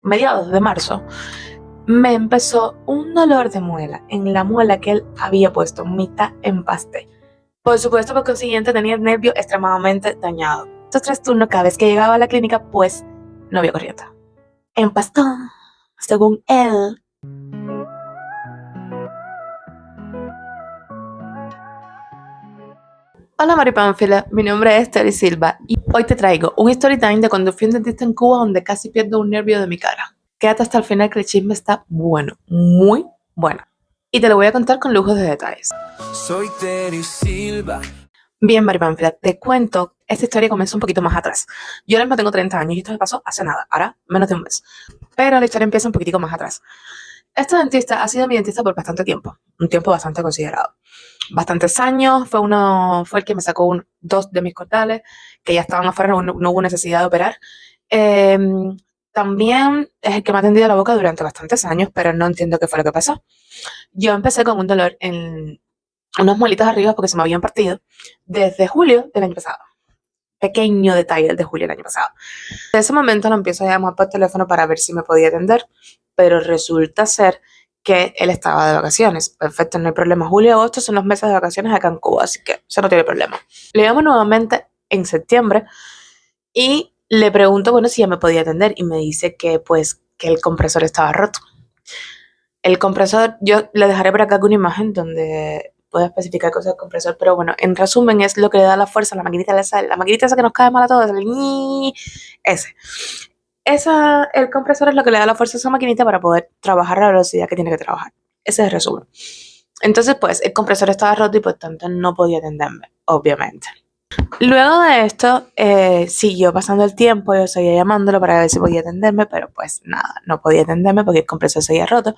mediados de marzo, me empezó un dolor de muela en la muela que él había puesto mitad en pastel. Por supuesto, por consiguiente, tenía el nervio extremadamente dañado. Estos 3 turnos, cada vez que llegaba a la clínica, pues no había corriente. Empastó, según él. Hola Maripánfila, mi nombre es Terry Silva y hoy te traigo un story time de cuando fui a un dentista en Cuba donde casi pierdo un nervio de mi cara. Quédate hasta el final que el chisme está bueno, muy bueno. Y te lo voy a contar con lujos de detalles. Soy Terry Silva. Bien, Maripánfila, te cuento, esta historia comenzó un poquito más atrás. Yo ahora mismo tengo 30 años y esto me pasó hace nada, ahora menos de un mes. Pero la historia empieza un poquitico más atrás. Este dentista ha sido mi dentista por bastante tiempo, un tiempo bastante considerado. Bastantes años, fue el que me sacó 2 de mis cordales, que ya estaban afuera, no hubo necesidad de operar. También es el que me ha atendido la boca durante bastantes años, pero no entiendo qué fue lo que pasó. Yo empecé con un dolor en unas muelitas arriba porque se me habían partido desde julio del año pasado. Pequeño detalle del de julio del año pasado. De ese momento lo empiezo a llamar por teléfono para ver si me podía atender, pero resulta ser que él estaba de vacaciones. Perfecto, no hay problema. Julio y agosto son los meses de vacaciones acá en Cuba, así que eso no tiene problema. Le llamo nuevamente en septiembre y le pregunto, bueno, si ya me podía atender y me dice que pues que el compresor estaba roto. El compresor, yo le dejaré por acá una imagen donde puedo especificar cosas del compresor, pero bueno, en resumen es lo que le da la fuerza a la maquinita la maquinita esa que nos cae mal a todos, ese. El compresor es lo que le da la fuerza a esa maquinita para poder trabajar a la velocidad que tiene que trabajar. Ese es el resumen. Entonces, pues, el compresor estaba roto y por tanto no podía atenderme, obviamente. Luego de esto, siguió pasando el tiempo, yo seguía llamándolo para ver si podía atenderme, pero pues nada, no podía atenderme porque el compresor seguía roto.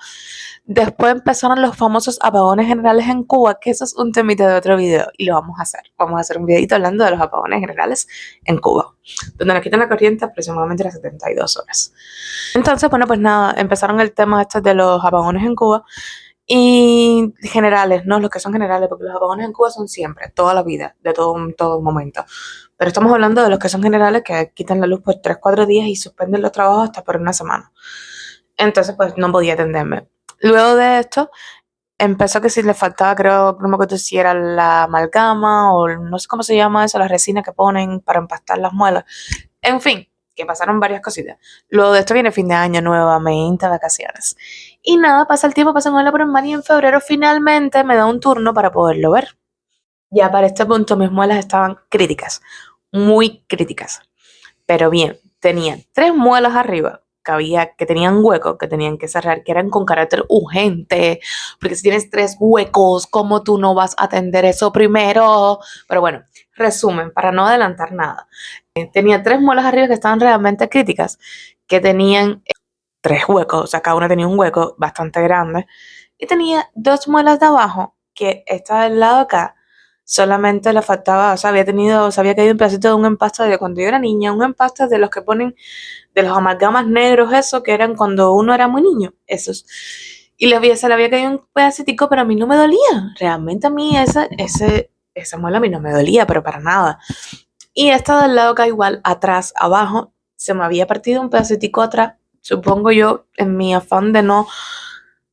Después empezaron los famosos apagones generales en Cuba, que eso es un temita de otro video y lo vamos a hacer. Vamos a hacer un videito hablando de los apagones generales en Cuba, donde nos quitan la corriente aproximadamente las 72 horas. Entonces, bueno, pues nada, empezaron el tema este de los apagones en Cuba y generales, no los que son generales, porque los apagones en Cuba son siempre, toda la vida, de todo momento. Pero estamos hablando de los que son generales, que quitan la luz por 3-4 días y suspenden los trabajos hasta por una semana. Entonces, pues no podía atenderme. Luego de esto, empezó que si le faltaba, creo, no me acuerdo si era la amalgama o no sé cómo se llama eso, la resina que ponen para empastar las muelas. En fin, que pasaron varias cositas. Luego de esto viene fin de año, nuevamente vacaciones. Y nada, pasa el tiempo, pasa un año por el mar y en febrero finalmente me da un turno para poderlo ver. Ya para este punto mis muelas estaban críticas, muy críticas. Pero bien, tenían 3 muelas arriba que tenían huecos, que tenían que cerrar, que eran con carácter urgente, porque si tienes 3 huecos, ¿cómo tú no vas a atender eso primero? Pero bueno, resumen, para no adelantar nada. Tenía 3 muelas arriba que estaban realmente críticas, que tenían 3 huecos, o sea, cada una tenía un hueco bastante grande, y tenía 2 muelas de abajo, que esta del lado acá, solamente le faltaba, o sea, se había caído un pedacito de un empaste de cuando yo era niña, un empaste de los que ponen, de los amalgamas negros, eso, que eran cuando uno era muy niño, esos. Y se le había caído un pedacitico, pero a mí no me dolía. Realmente a mí esa muela a mí no me dolía, pero para nada. Y esta del lado acá igual, atrás, abajo, se me había partido un pedacitico atrás, supongo yo, en mi afán de no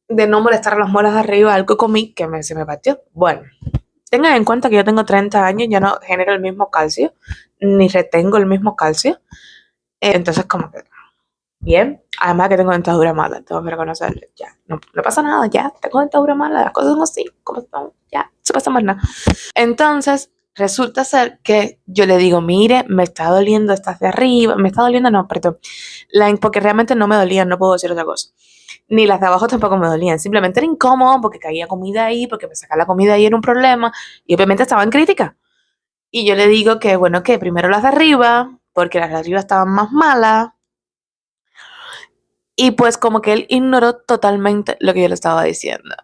molestar a las muelas de arriba, algo comí que se me partió. Bueno, tengan en cuenta que yo tengo 30 años, ya no genero el mismo calcio, ni retengo el mismo calcio. Entonces, como que, bien. Además que tengo dentadura mala, tengo que reconocerlo. Ya, no pasa nada, ya, tengo dentadura mala, las cosas son así, como están, ya, no se pasa más nada. Entonces, resulta ser que yo le digo, mire, me está doliendo estas de arriba, me está doliendo, no, perdón, porque realmente no me dolían, no puedo decir otra cosa. Ni las de abajo tampoco me dolían, simplemente era incómodo porque caía comida ahí, porque me sacar la comida ahí era un problema y obviamente estaba en crítica. Y yo le digo que, bueno, que primero las de arriba, porque las de arriba estaban más malas. Y pues como que él ignoró totalmente lo que yo le estaba diciendo.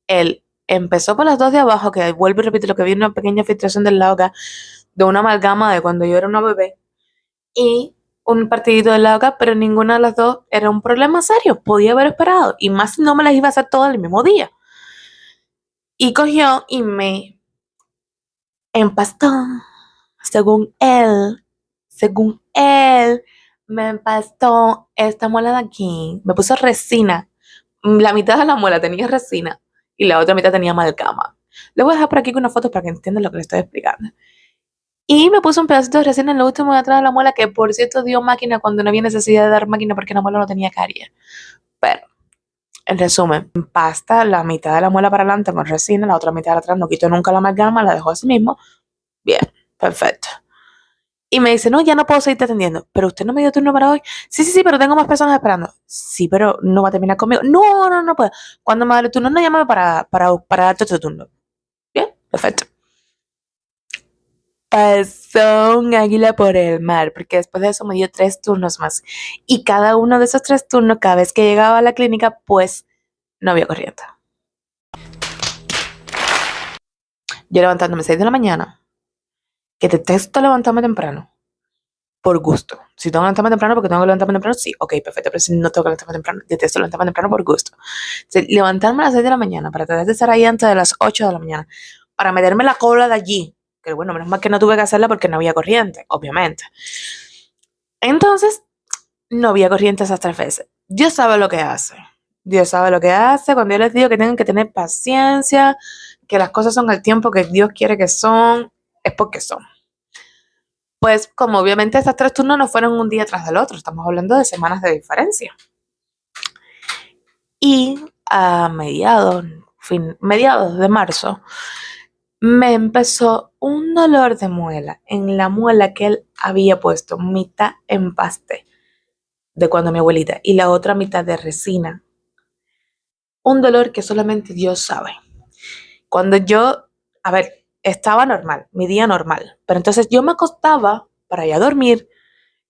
Él empezó por las 2 de abajo, que vuelvo y repito, lo que vi una pequeña filtración del lado acá, de una amalgama de cuando yo era una bebé, y un partidito del lado acá, pero ninguna de las dos era un problema serio, podía haber esperado, y más si no me las iba a hacer todas el mismo día. Y cogió y me empastó, según él, me empastó esta muela de aquí, me puso resina. La mitad de la muela tenía resina y la otra mitad tenía amalgama. Le voy a dejar por aquí con una foto para que entiendan lo que le estoy explicando. Y me puso un pedacito de resina en lo último de atrás de la muela, que por cierto dio máquina cuando no había necesidad de dar máquina porque la muela no tenía caries. Pero, en resumen, pasta la mitad de la muela para adelante con resina, la otra mitad de atrás no quitó nunca la amalgama, la dejó así mismo. Bien, perfecto. Y me dice, no, ya no puedo seguirte atendiendo. Pero usted no me dio turno para hoy. Sí, sí, sí, pero tengo más personas esperando. Sí, pero no va a terminar conmigo. No, no, no puedo. Cuando me dé el turno, no llámame para darte otro turno. Bien, perfecto. Pasó un águila por el mar, porque después de eso me dio 3 turnos más. Y cada uno de esos 3 turnos, cada vez que llegaba a la clínica, pues no había corriente. Yo levantándome 6 de la mañana, que detesto levantarme temprano, por gusto. Si tengo que levantarme temprano porque tengo que levantarme temprano, sí, ok, perfecto, pero si no tengo que levantarme temprano, detesto levantarme temprano por gusto. Levantarme a las 6 de la mañana para tratar de estar ahí antes de las 8 de la mañana, para meterme la cola de allí, que bueno, menos mal que no tuve que hacerla porque no había corriente, obviamente. Entonces, no había corriente esas 3 veces. Dios sabe lo que hace. Dios sabe lo que hace. Cuando yo les digo que tienen que tener paciencia, que las cosas son el tiempo que Dios quiere que son, es porque son. Pues como obviamente estos 3 turnos no fueron un día tras del otro, estamos hablando de semanas de diferencia. Y a mediados de marzo, me empezó un dolor de muela en la muela que él había puesto mitad empaste de cuando mi abuelita y la otra mitad de resina. Un dolor que solamente Dios sabe. Cuando yo, estaba normal, mi día normal, pero entonces yo me acostaba para ir a dormir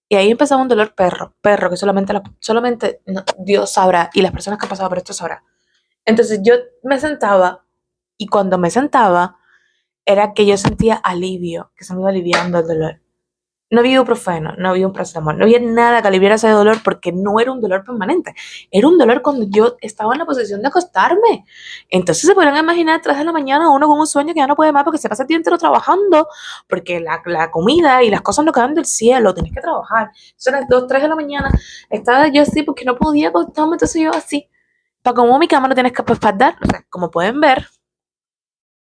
y ahí empezaba un dolor perro que solamente Dios sabrá y las personas que han pasado por esto sabrán. Entonces yo me sentaba y cuando me sentaba era que yo sentía alivio, que se me iba aliviando el dolor. No había ibuprofeno, no había un paracetamol, no había nada que aliviara ese dolor porque no era un dolor permanente. Era un dolor cuando yo estaba en la posición de acostarme. Entonces se podrán imaginar 3 de la mañana uno con un sueño que ya no puede más porque se pasa el día entero trabajando, porque la comida y las cosas no caen del cielo, tienes que trabajar. Son las 2, 3 de la mañana. Estaba yo así porque no podía acostarme, entonces yo así. Para como mi cama no tiene espaldar, o sea, como pueden ver,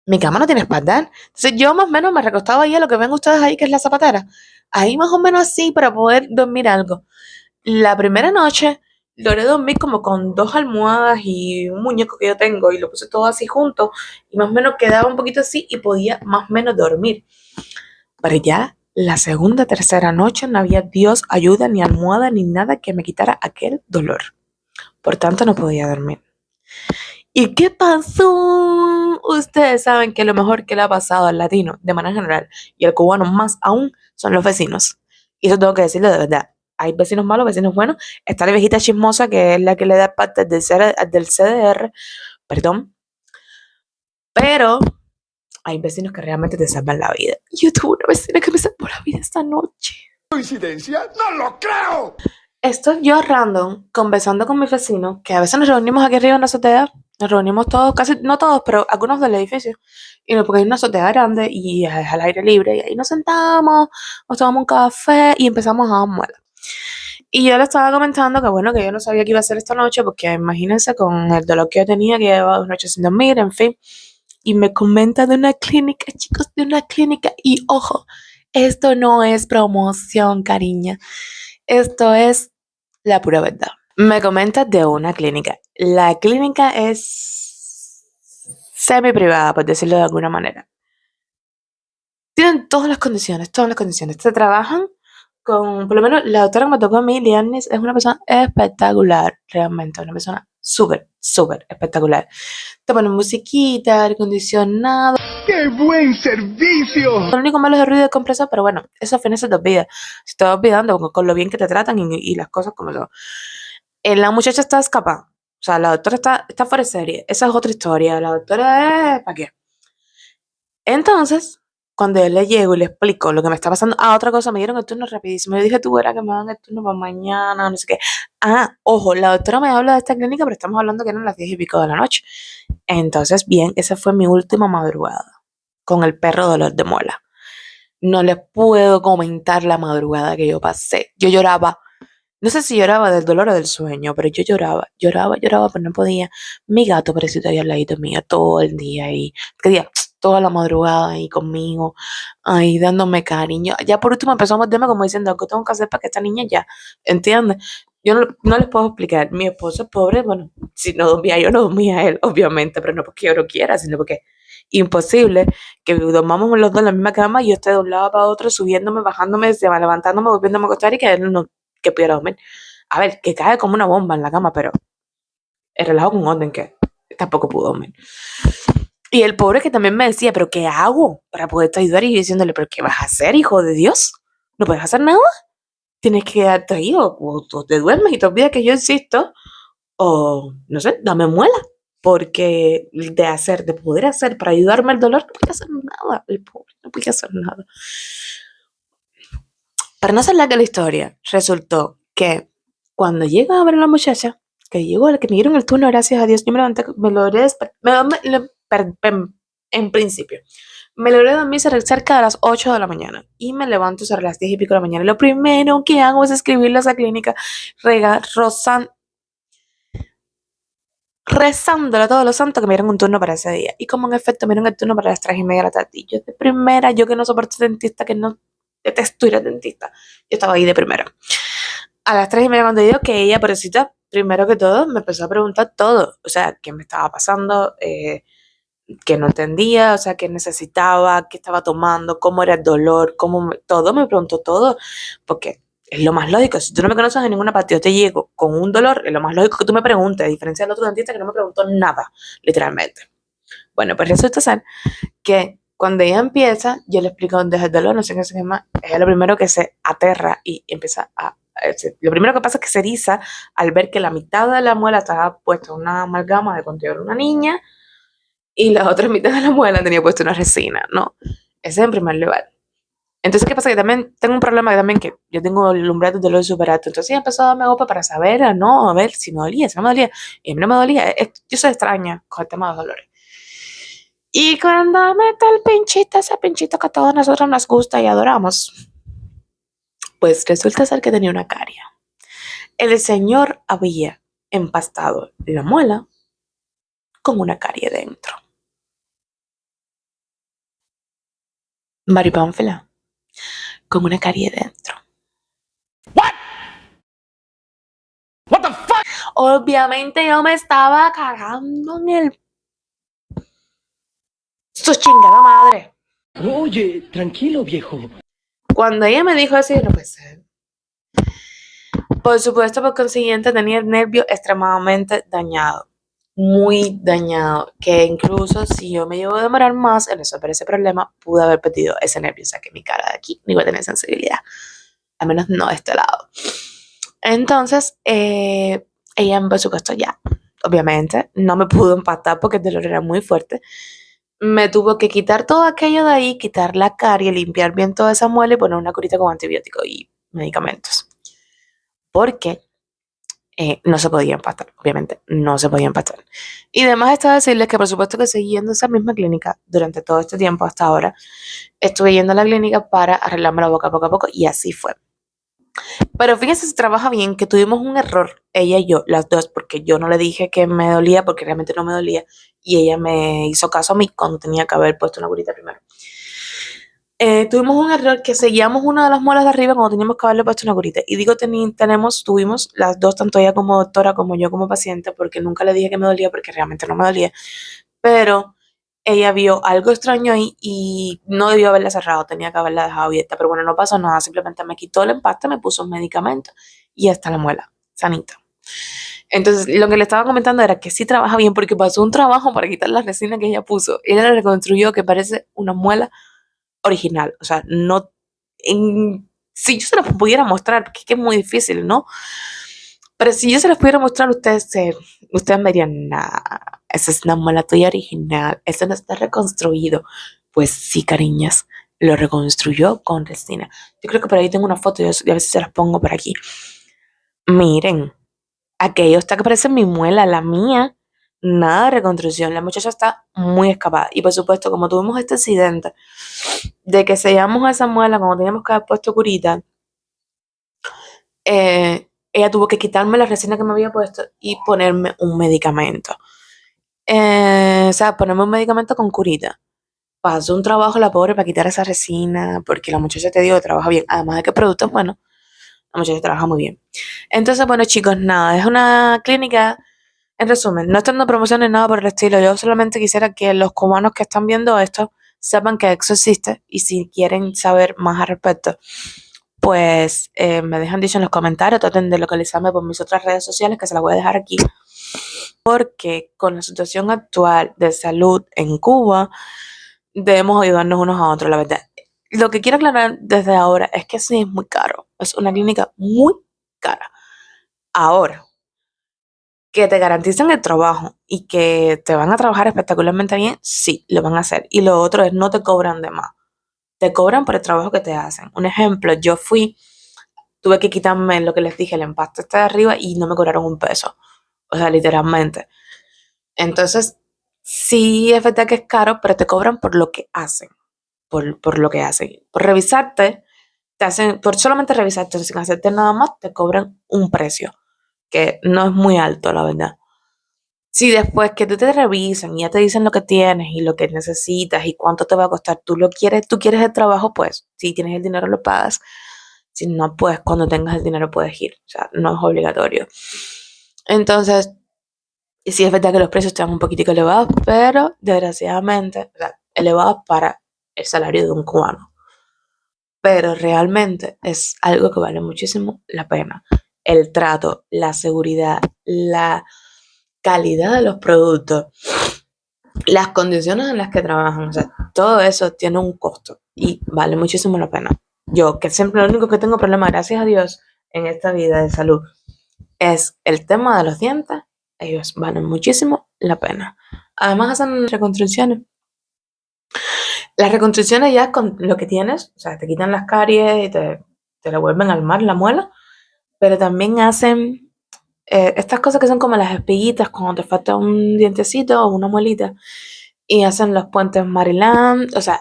mi cama no tiene espaldar. Entonces yo más o menos me recostaba ahí a lo que ven ustedes ahí, que es la zapatera. Ahí más o menos así para poder dormir algo. La primera noche logré dormir como con 2 almohadas y un muñeco que yo tengo y lo puse todo así junto y más o menos quedaba un poquito así y podía más o menos dormir. Pero ya la segunda, tercera noche no había Dios ayuda, ni almohada, ni nada que me quitara aquel dolor. Por tanto no podía dormir. ¿Y qué pasó? Ustedes saben que lo mejor que le ha pasado al latino, de manera general, y al cubano más aún, son los vecinos. Y eso tengo que decirlo de verdad. Hay vecinos malos, vecinos buenos. Está la viejita chismosa, que es la que le da parte del CDR, perdón. Pero hay vecinos que realmente te salvan la vida. Yo tuve una vecina que me salvó la vida esta noche. ¿Coincidencia? ¡No lo creo! Estoy yo random conversando con mis vecinos, que a veces nos reunimos aquí arriba en la azotea. Nos reunimos todos, casi, no todos, pero algunos del edificio. Y porque hay una azotea grande y es al aire libre. Y ahí nos sentamos, nos tomamos un café y empezamos a muela. Y yo le estaba comentando que bueno, que yo no sabía qué iba a hacer esta noche, porque imagínense con el dolor que yo tenía, que llevaba 2 noches sin dormir, en fin. Y me comenta de una clínica, chicos, de una clínica. Y ojo, esto no es promoción, cariña. Esto es la pura verdad. Me comenta de una clínica. La clínica es semi privada, por decirlo de alguna manera. Tienen todas las condiciones, todas las condiciones. Se trabajan con, por lo menos la doctora que me tocó a mí, Lianis, es una persona espectacular, realmente, una persona súper, súper espectacular. Te ponen musiquita, aire acondicionado. ¡Qué buen servicio! Lo único malo es el ruido de compresor, pero bueno, eso al final se te olvida. Se te va olvidando con lo bien que te tratan y las cosas como son. La muchacha está escapada. O sea, la doctora está fuera de serie. Esa es otra historia. La doctora es... ¿Para qué? Entonces, cuando yo le llego y le explico lo que me está pasando, otra cosa, me dieron el turno rapidísimo. Yo dije, tú verás que me dan el turno para mañana, no sé qué. Ojo, la doctora me habla de esta clínica, pero estamos hablando que eran las 10 y pico de la noche. Entonces, bien, esa fue mi última madrugada con el perro dolor de muela. No les puedo comentar la madrugada que yo pasé. Yo lloraba No sé si lloraba del dolor o del sueño, pero yo lloraba, pero no podía. Mi gato parecía ahí al ladito mío todo el día y qué día, toda la madrugada ahí conmigo, ahí dándome cariño. Ya por último empezó a morderme como diciendo, ¿qué tengo que hacer para que esta niña ya? ¿Entiendes? Yo no les puedo explicar. Mi esposo es pobre, bueno, si no dormía yo, no dormía él, obviamente, pero no porque yo no quiera, sino porque imposible que dormamos los dos en la misma cama y yo esté de un lado para otro, subiéndome, bajándome, levantándome, volviéndome a acostar y que él no que pudiera dormir. A ver, que cae como una bomba en la cama, pero el relajo con orden que tampoco pudo dormir. Y el pobre que también me decía, ¿pero qué hago para poderte ayudar? Y yo diciéndole, ¿pero qué vas a hacer, hijo de Dios? ¿No puedes hacer nada? Tienes que quedarte ahí o te duermes y te olvidas que yo existo o, no sé, dame muela. Porque de poder hacer para ayudarme al dolor, no puede hacer nada. El pobre no puede hacer nada. Para no hacer larga la historia, resultó que cuando llega a ver a la muchacha, que llegó, la que me dieron el turno, gracias a Dios, yo me levanté, me logré en principio, me logré dormir cerca de las 8 de la mañana y me levanto sobre las 10 y pico de la mañana. Y lo primero que hago es escribirle a esa clínica rezándole a todos los santos que me dieron un turno para ese día. Y como en efecto me dieron el turno para las 3:30 de la tarde. Y yo de primera, yo que no soporto dentista, que no detesto ir al dentista, yo estaba ahí de primera. A las 3:30 cuando digo que ella, pobrecita, primero que todo, me empezó a preguntar todo. O sea, qué me estaba pasando, que no entendía, o sea, qué necesitaba, qué estaba tomando, cómo era el dolor, todo, me preguntó todo, porque es lo más lógico. Si tú no me conoces en ninguna parte, yo te llego con un dolor, es lo más lógico que tú me preguntes, a diferencia del otro dentista que no me preguntó nada, literalmente. Bueno, pues resulta ser que cuando ella empieza, yo le explico dónde es el dolor, no sé qué se llama, ella lo primero que se aterra y empieza lo primero que pasa es que se eriza al ver que la mitad de la muela estaba puesta una amalgama de cuando yo era una niña y la otra mitad de la muela tenía puesta una resina, ¿no? Ese es en primer lugar. Entonces, ¿qué pasa? Que también tengo un problema que también que yo tengo el umbral de dolor súper alto. Entonces ella empezó a darme agua para saber, no, a ver si me dolía, si no me dolía. Y a mí no me dolía. Yo soy extraña con el tema de los dolores. Y cuando mete el pinchito, ese pinchito que a todos nosotros nos gusta y adoramos, pues resulta ser que tenía una caria. El señor había empastado la muela con una carie dentro. Maripánfila, con una carie dentro. What the fuck? Obviamente yo me estaba cagando en el... ¡Su chingada madre! Oye, tranquilo, viejo. Cuando ella me dijo eso, yo no puede ser. Por supuesto, por consiguiente, tenía el nervio extremadamente dañado. Muy dañado. Que incluso si yo me llevo a demorar más en resolver ese problema, pude haber perdido ese nervio. O sea, que mi cara de aquí no iba a tener sensibilidad. Al menos no de este lado. Entonces, ella, por supuesto, ya, obviamente, no me pudo empatar porque el dolor era muy fuerte. Me tuvo que quitar todo aquello de ahí, quitar la carie, limpiar bien toda esa muela y poner una curita con antibióticos y medicamentos. Porque no se podía empatar, obviamente, no se podía empatar. Y además está decirles que por supuesto que seguí yendo a esa misma clínica durante todo este tiempo hasta ahora. Estuve yendo a la clínica para arreglarme la boca poco a poco y así fue. Pero fíjense si trabaja bien que tuvimos un error, ella y yo, las dos, porque yo no le dije que me dolía porque realmente no me dolía y ella me hizo caso a mí cuando tenía que haber puesto una curita primero. Tuvimos un error que seguíamos una de las muelas de arriba cuando teníamos que haberle puesto una curita. Y digo tuvimos las dos, tanto ella como doctora como yo como paciente, porque nunca le dije que me dolía porque realmente no me dolía. Pero ella vio algo extraño ahí y no debió haberla cerrado, tenía que haberla dejado abierta. Pero bueno, no pasó nada, simplemente me quitó el empaste, me puso un medicamento y hasta la muela, sanita. Entonces, lo que le estaba comentando era que sí trabaja bien porque pasó un trabajo para quitar la resina que ella puso. Ella la reconstruyó que parece una muela original. O sea, no... si yo se los pudiera mostrar, porque es que es muy difícil, ¿no? Pero si yo se los pudiera mostrar, ustedes me dirían, nah, esa es una muela tuya original, eso no está reconstruido. Pues sí, cariñas, lo reconstruyó con resina. Yo creo que por ahí tengo una foto, y a veces se las pongo por aquí. Miren, aquello está que parece mi muela, la mía. Nada de reconstrucción, la muchacha está muy escapada. Y por supuesto, como tuvimos este accidente de que sellamos esa muela cuando teníamos que haber puesto curita, ella tuvo que quitarme la resina que me había puesto y ponerme un medicamento. O sea, ponerme un medicamento con curita. Pasó un trabajo la pobre para quitar esa resina, porque la muchacha, te digo, trabaja bien. Además de que el producto es bueno, la muchacha trabaja muy bien. Entonces, bueno, chicos, nada, es una clínica, en resumen, no estoy dando promoción ni nada por el estilo. Yo solamente quisiera que los cubanos que están viendo esto sepan que eso existe, y si quieren saber más al respecto, pues me dejan dicho en los comentarios. Traten de localizarme por mis otras redes sociales, que se las voy a dejar aquí, porque con la situación actual de salud en Cuba debemos ayudarnos unos a otros, la verdad. Lo que quiero aclarar desde ahora es que sí es muy caro, es una clínica muy cara. Ahora, que te garantizan el trabajo y que te van a trabajar espectacularmente bien, sí, lo van a hacer. Y lo otro es, no te cobran de más, te cobran por el trabajo que te hacen. Un ejemplo, yo tuve que quitarme lo que les dije, el empaste este de arriba, y no me cobraron un peso, o sea, literalmente. Entonces, sí es verdad que es caro, pero te cobran por lo que hacen, por lo que hacen. Por revisarte, por solamente revisarte sin hacerte nada más, te cobran un precio, que no es muy alto, la verdad. Si después que tú te revisan y ya te dicen lo que tienes y lo que necesitas y cuánto te va a costar, tú quieres el trabajo, pues si tienes el dinero lo pagas. Si no, pues cuando tengas el dinero puedes ir. O sea, no es obligatorio. Entonces, sí es verdad que los precios están un poquitico elevados, pero desgraciadamente, o sea, elevados para el salario de un cubano. Pero realmente es algo que vale muchísimo la pena. El trato, la seguridad, la calidad de los productos, las condiciones en las que trabajan, o sea, todo eso tiene un costo y vale muchísimo la pena. Yo, que siempre lo único que tengo problema, gracias a Dios, en esta vida de salud, es el tema de los dientes. Ellos valen muchísimo la pena. Además hacen reconstrucciones. Las reconstrucciones ya con lo que tienes, o sea, te quitan las caries y te la vuelven a armar la muela, pero también hacen estas cosas que son como las espiguitas cuando te falta un dientecito o una muelita, y hacen los puentes Maryland. O sea,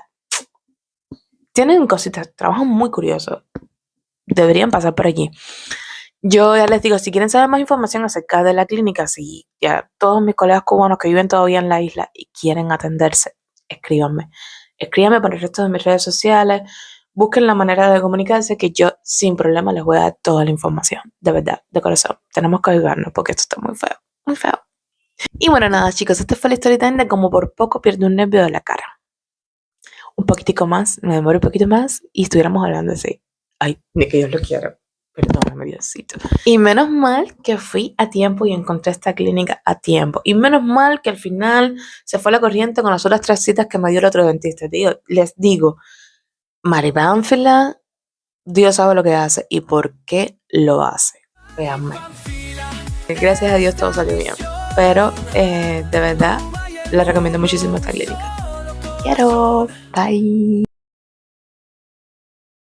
tienen cositas, trabajan muy curiosos. Deberían pasar por allí. Yo ya les digo, si quieren saber más información acerca de la clínica, si ya todos mis colegas cubanos que viven todavía en la isla y quieren atenderse, escríbanme. Escríbanme por el resto de mis redes sociales. Busquen la manera de comunicarse, que yo sin problema les voy a dar toda la información. De verdad, de corazón. Tenemos que ayudarnos porque esto está muy feo, muy feo. Y bueno, nada, chicos, esta fue la story time de cómo por poco pierdo un nervio de la cara. Un poquitico más, me demoro un poquito más y estuviéramos hablando así. Ay, ni que Dios lo quiera. Perdóname, Diosito. Y menos mal que fui a tiempo y encontré esta clínica a tiempo. Y menos mal que al final se fue la corriente con las otras 3 citas que me dio el otro dentista. Les digo, Maripánfila, Dios sabe lo que hace y por qué lo hace. Véanme. Gracias a Dios todo salió bien. Pero de verdad, les recomiendo muchísimo esta clínica. Quiero. Bye.